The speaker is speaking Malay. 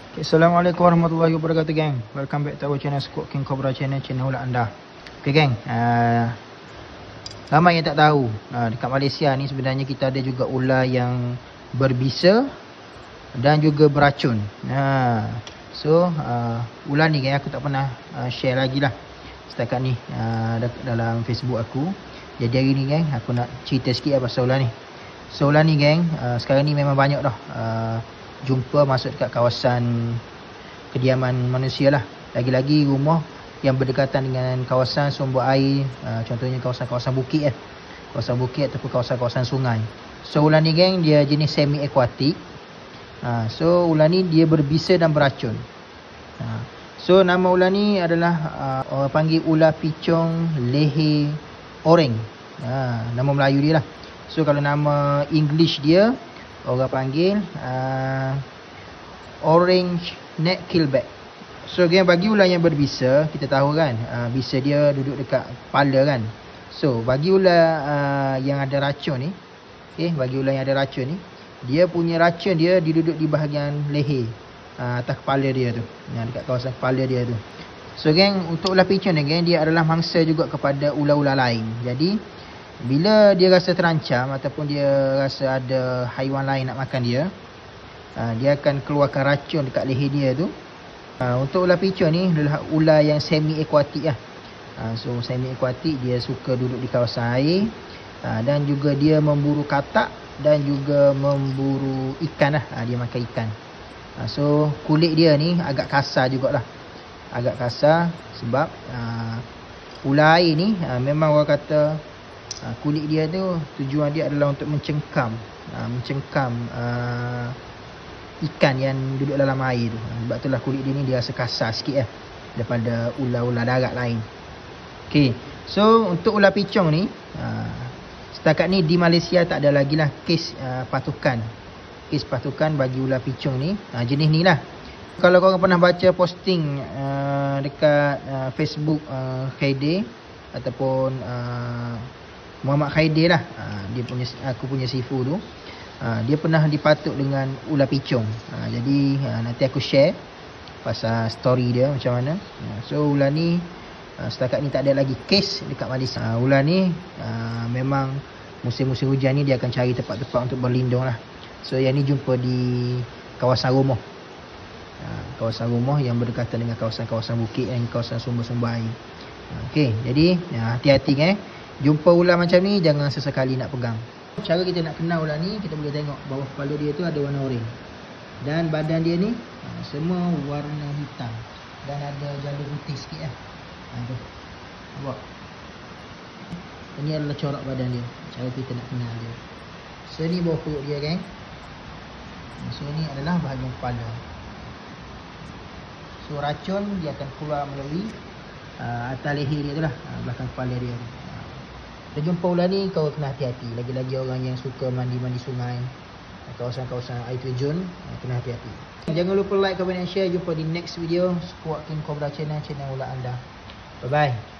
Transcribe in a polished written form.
Okay, Assalamualaikum warahmatullahi wabarakatuh, geng. Welcome back to our channel, Squad King Cobra channel ulat anda. Okay, geng. Ramai yang tak tahu, dekat Malaysia ni sebenarnya kita ada juga ular yang berbisa dan juga beracun. Ular ni, geng, aku tak pernah share lagi lah setakat ni dalam Facebook aku. Jadi hari ni, geng, aku nak cerita sikit pasal ular ni. So ular ni, geng, sekarang ni memang banyak dah jumpa masuk dekat kawasan kediaman manusia lah. Lagi-lagi rumah yang berdekatan dengan kawasan sumber air, contohnya kawasan-kawasan bukit kawasan bukit ataupun kawasan-kawasan sungai. So ular ni, geng, dia jenis semi aquatic. So ular ni dia berbisa dan beracun. So nama ular ni adalah orang panggil ular picong leher oreng. Nama Melayu dia lah. So kalau nama English dia orang panggil orange neck keelback. So geng, bagi ular yang berbisa, kita tahu kan, bisa dia duduk dekat kepala kan. So bagi ular yang ada racun ni, bagi ular yang ada racun ni, dia punya racun dia duduk di bahagian leher, atas kepala dia tu, dekat kawasan kepala dia tu. So geng, untuk ular picong ni, geng, dia adalah mangsa juga kepada ular-ular lain. Jadi bila dia rasa terancam ataupun dia rasa ada haiwan lain nak makan dia, dia akan keluarkan racun dekat leher dia tu. Untuk ular picong ni adalah ular yang semi aquatic lah. So semi aquatic, dia suka duduk di kawasan air, dan juga dia memburu katak dan juga memburu ikan lah. Dia makan ikan. So kulit dia ni agak kasar jugalah. Agak kasar sebab ular air ni memang orang kata kulit dia tu tujuan dia adalah untuk mencengkam ikan yang duduk dalam air tu. Sebab itulah kulit dia ni dia rasa kasar sikit daripada ular-ular darat lain. Okay, so untuk ular picong ni, setakat ni di Malaysia tak ada lagi lah kes patukan. Kes patukan bagi ular picong ni, jenis ni lah. Kalau korang pernah baca posting dekat Facebook Khaidir ataupun Muhammad Khaidir lah, dia punya, aku punya sifu tu, dia pernah dipatuk dengan ular picong. Jadi nanti aku share pasal story dia macam mana. So ular ni setakat ni tak ada lagi kes dekat Malaysia. Ular ni memang musim-musim hujan ni dia akan cari tempat-tempat untuk berlindung lah. So yang ni jumpa di kawasan rumah, kawasan rumah yang berdekatan dengan kawasan-kawasan bukit dan kawasan sumber-sumber air. Okay, jadi hati-hati, jumpa ular macam ni jangan sesekali nak pegang. Cara kita nak kenal ular ni, kita boleh tengok bawah kepala dia tu ada warna oranye, dan badan dia ni semua warna hitam dan ada jalur putih sikit lah. Tu nampak? Ini adalah corak badan dia. Cara kita nak kenal dia. So ni bawah perut dia, geng. So ni adalah bahagian kepala. So racun dia akan keluar melalui atas leher dia tu lah, belakang kepala dia. Kita jumpa ular ni, kau kena hati-hati. Lagi-lagi orang yang suka mandi-mandi sungai, kawasan-kawasan air terjun, kena hati-hati. Jangan lupa like, comment dan share. Jumpa di next video Squad King Cobra channel ular anda. Bye-bye.